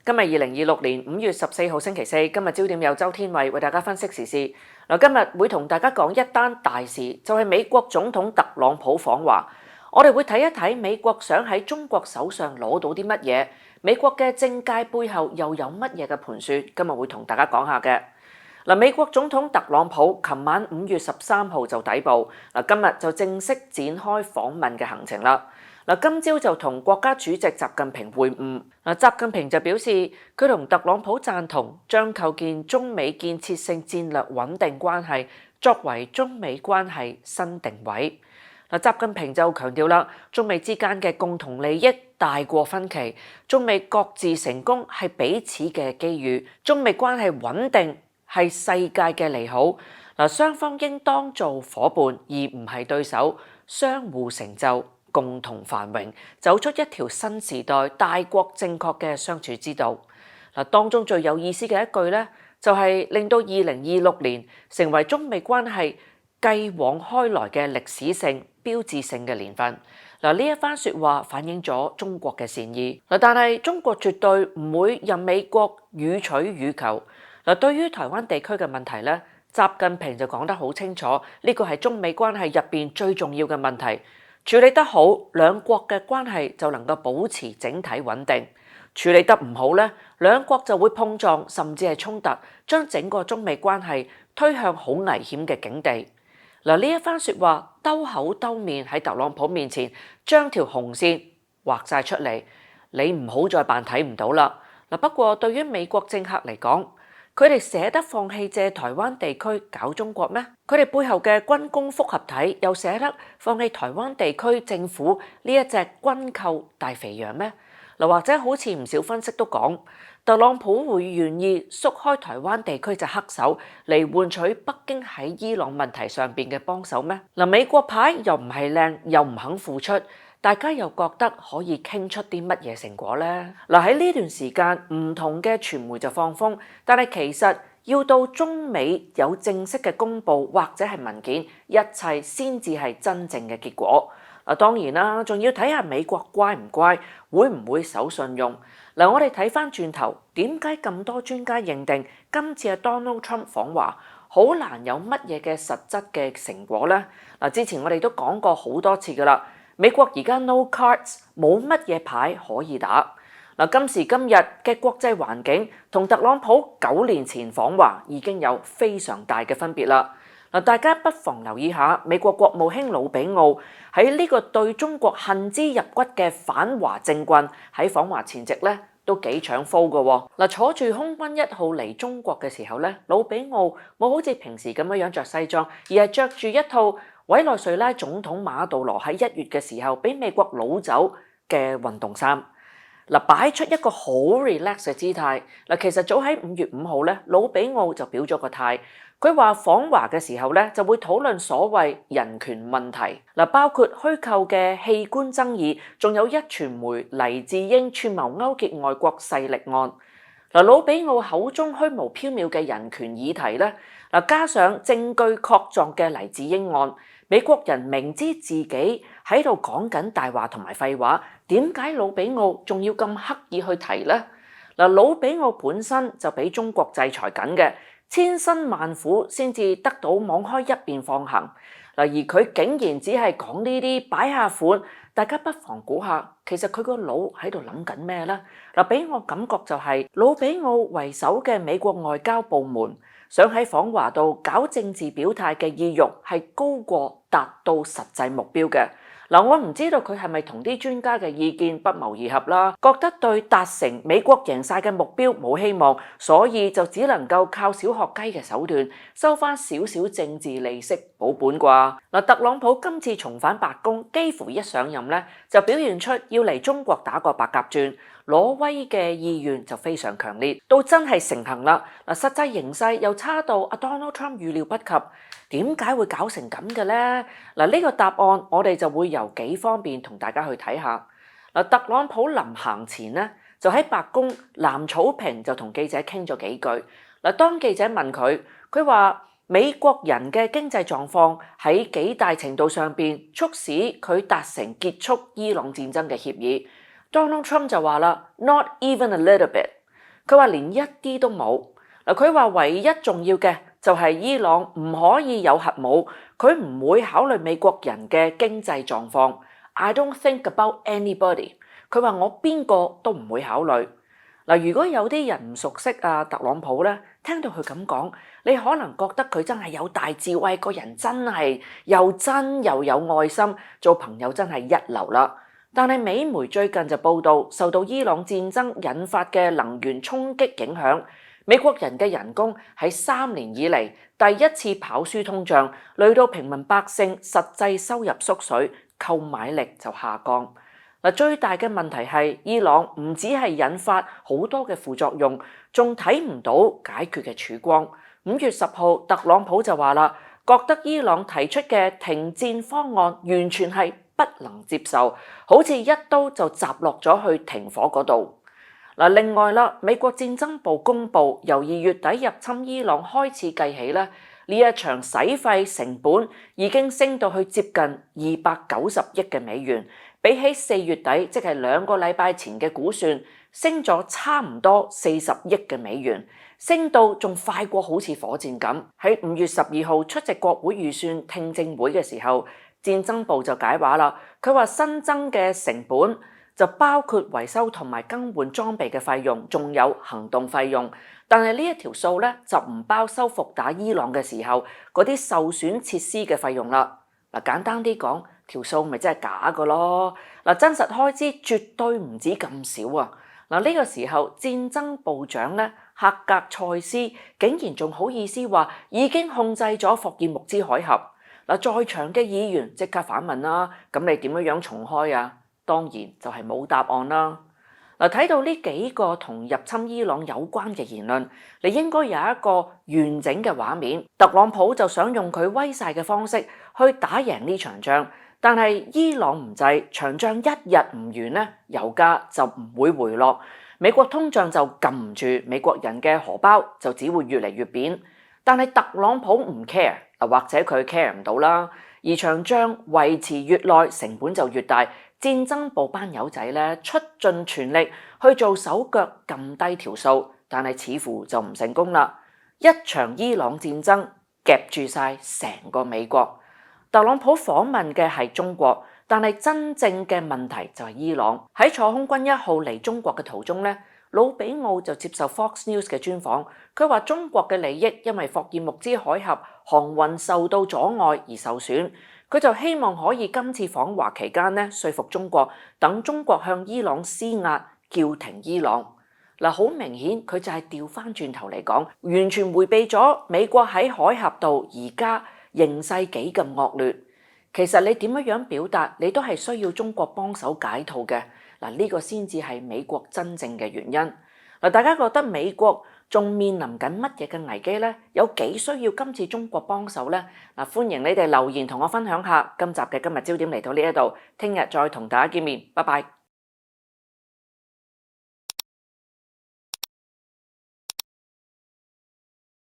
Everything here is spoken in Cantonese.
今日2026年5月14號星期四，今日焦點有周天偉為大家分析時事。今日會同大家講一單大事，就係美國總統特朗普訪華。我哋會睇一睇美國想喺中國手上攞到啲乜嘢，美國嘅政界背後又有乜嘢嘅盤算？今日會同大家講下嘅。美國總統特朗普琴晚5月13號就抵埗，今日就正式展開訪問嘅行程啦。今朝就同國家主席習近平會晤。習近平就表示，佢同特朗普贊同將構建中美建設性戰略穩定關係作為中美關係新定位。習近平就強調啦，中美之間嘅共同利益大過分歧，中美各自成功係彼此嘅機遇，中美關係穩定係世界嘅利好。雙方應當做夥伴而唔係對手，相互成就，共同繁榮，走出一條新時代大國正確嘅相處之道。當中最有意思嘅一句呢，就係令到2026年成為中美關係繼往開來嘅歷史性標誌性嘅年份。呢一番說話反映咗中國嘅善意。但係中國絕對唔會任美國予取予求。對於台灣地區嘅問題呢，習近平就講得好清楚，呢個係中美關係入邊最重要嘅問題。處理得好，兩國嘅關係就能夠保持整體穩定；處理得唔好呢，兩國就會碰撞，甚至係衝突，將整個中美關係推向好危險嘅境地。呢一番說話兜口兜面喺特朗普面前將條紅線畫晒出嚟，你唔好再扮睇唔到啦。不過對於美國政客嚟講，佢哋捨得放棄借台灣地區搞中國咩？佢哋背後嘅軍工複合體又捨得放棄台灣地區政府呢一隻軍購大肥羊咩？或者好似唔少分析都講，特朗普會願意縮開台灣地區隻黑手嚟換取北京喺伊朗問題上邊嘅幫手咩？美國牌又唔係靚，又唔肯付出，大家又覺得可以傾出啲乜嘢成果呢？喺呢段時間，唔同嘅傳媒就放風，但係其實要到中美有正式嘅公佈或者係文件，一切先至係真正嘅結果。當然啦，仲要睇下美國乖唔乖，會唔會守信用。我哋睇翻轉頭，點解咁多專家認定今次嘅 Donald Trump 訪華好難有乜嘢嘅實質嘅成果呢？之前我哋都講過好多次噶啦。美國而家 no cards， 冇乜嘢牌可以打。今時今日嘅國際環境同特朗普9年前訪華已經有非常大嘅分別啦。大家不妨留意下美國國務卿魯比奧喺呢個對中國恨之入骨嘅反華政棍喺訪華前夕咧都幾搶風嘅。坐住空軍1號嚟中國嘅時候咧，魯比奧冇好似平時咁樣着西裝，而係着住一套委內瑞拉總統馬杜羅喺1月嘅時候俾美國擄走嘅運動衫，擺出一個好 relax 嘅姿態。其實早喺5月5號咧，魯比奧就表咗個態，佢話訪華嘅時候咧就會討論所謂人權問題，包括虛構嘅器官爭議，仲有壹傳媒黎智英串謀勾結外國勢力案。魯比奧口中虛無縹緲嘅人權議題咧，加上證據確鑿嘅黎智英案，美國人明知自己喺度講緊大話同埋廢話，點解魯比奧仲要咁刻意去提呢？魯比奧本身就俾中國制裁緊嘅，千辛萬苦先至得到網開一邊放行。而佢竟然只係講呢啲擺下款，大家不妨估下，其實佢個腦喺度諗緊咩呢？俾我感覺就係魯比奧為首嘅美國外交部門想喺訪華度搞政治表態嘅意欲係高過達到實際目標嘅。我唔知道佢係咪同啲專家嘅意見不謀而合啦，覺得對達成美國贏晒嘅目標冇希望，所以就只能夠靠小學雞嘅手段收翻少少政治利息保本啩。特朗普今次重返白宮，幾乎一上任咧就表現出要嚟中國打個白鴿轉，攞威嘅意願就非常強烈，到真係成行啦。實際形勢又差到阿 Donald Trump 預料不及，點解會搞成咁嘅呢？呢個答案我哋就會由幾方面同大家去睇下。特朗普臨行前呢，就喺白宮藍草坪就同記者傾咗幾句。當記者問佢，佢話美國人嘅經濟狀況喺幾大程度上邊促使佢達成結束伊朗戰爭嘅協議。Donald Trump 就話啦 ，not even a little bit。佢話連一啲都冇。佢話唯一重要嘅就係伊朗唔可以有核武，佢唔會考慮美國人嘅經濟狀況。I don't think about anybody。佢話我邊個都唔會考慮。如果有啲人唔熟悉特朗普咧，聽到佢咁講，你可能覺得佢真係有大智慧，個人真係又真又有愛心，做朋友真係一流啦。但係美媒最近就報道，受到伊朗戰爭引發嘅能源衝擊影響，美國人嘅人工喺3年以嚟第一次跑輸通脹，累到平民百姓實際收入縮水，購買力就下降。最大嘅問題係伊朗唔只係引發好多嘅副作用，仲睇唔到解決嘅曙光。5月10號，特朗普就話啦，覺得伊朗提出嘅停戰方案完全係不能接受，好似一刀就斬落咗去停火嗰度。另外啦，美國戰爭部公佈，由2月底入侵伊朗開始計起咧，呢一場使費成本已經升到去接近290億嘅美元。比起4月底，即係2個禮拜前嘅估算，升咗差唔多40億嘅美元，升到仲快過好似火箭咁。喺5月12號出席國會預算聽證會嘅時候，戰爭部就解話啦，佢話新增嘅成本就包括維修同埋更換裝備嘅費用，仲有行動費用，但係呢一條數咧就唔包修復打伊朗嘅時候嗰啲受損設施嘅費用啦。簡單啲講，條數咪真係假嘅咯。真實開支絕對唔止咁少啊。呢個時候戰爭部長咧赫格塞斯竟然仲好意思話已經控制咗霍爾木茲海峽。在場嘅議員即刻反問啦，咁你點樣重開啊？當然就係冇答案啦。睇到呢幾個同入侵伊朗有關嘅言論，你應該有一個完整嘅畫面。特朗普就想用佢威勢嘅方式去打贏呢場仗，但係伊朗唔制，場仗一日唔完咧，油價就唔會回落，美國通脹就撳唔住，美國人嘅荷包就只會越嚟越扁。但係特朗普唔 care， 或者佢 care 唔到啦。而場仗維持越耐，成本就越大。戰爭部班友仔咧出盡全力去做手腳撳低條數，但係似乎就唔成功啦。一場伊朗戰爭夾住晒成個美國。特朗普訪問嘅係中國，但係真正嘅問題就係伊朗。喺坐空軍1號嚟中國嘅途中咧，魯比奧就接受 Fox News 嘅專訪，佢話中國嘅利益因為霍爾木茲海峽航運受到阻礙而受損。佢就希望可以今次訪華期間咧，說服中國，等中國向伊朗施壓，叫停伊朗。好明顯佢就係調翻轉頭嚟講，完全迴避咗美國喺海峽度而家形勢幾咁惡劣。其實你點樣表達，你都係需要中國幫手解套嘅。呢個先至係美國真正嘅原因。大家覺得美國仲面臨緊乜嘢嘅危機呢？有幾需要今次中國幫手呢？歡迎你哋留言同我分享下。今日焦點嚟到呢一度，聽日再同大家見面，拜拜。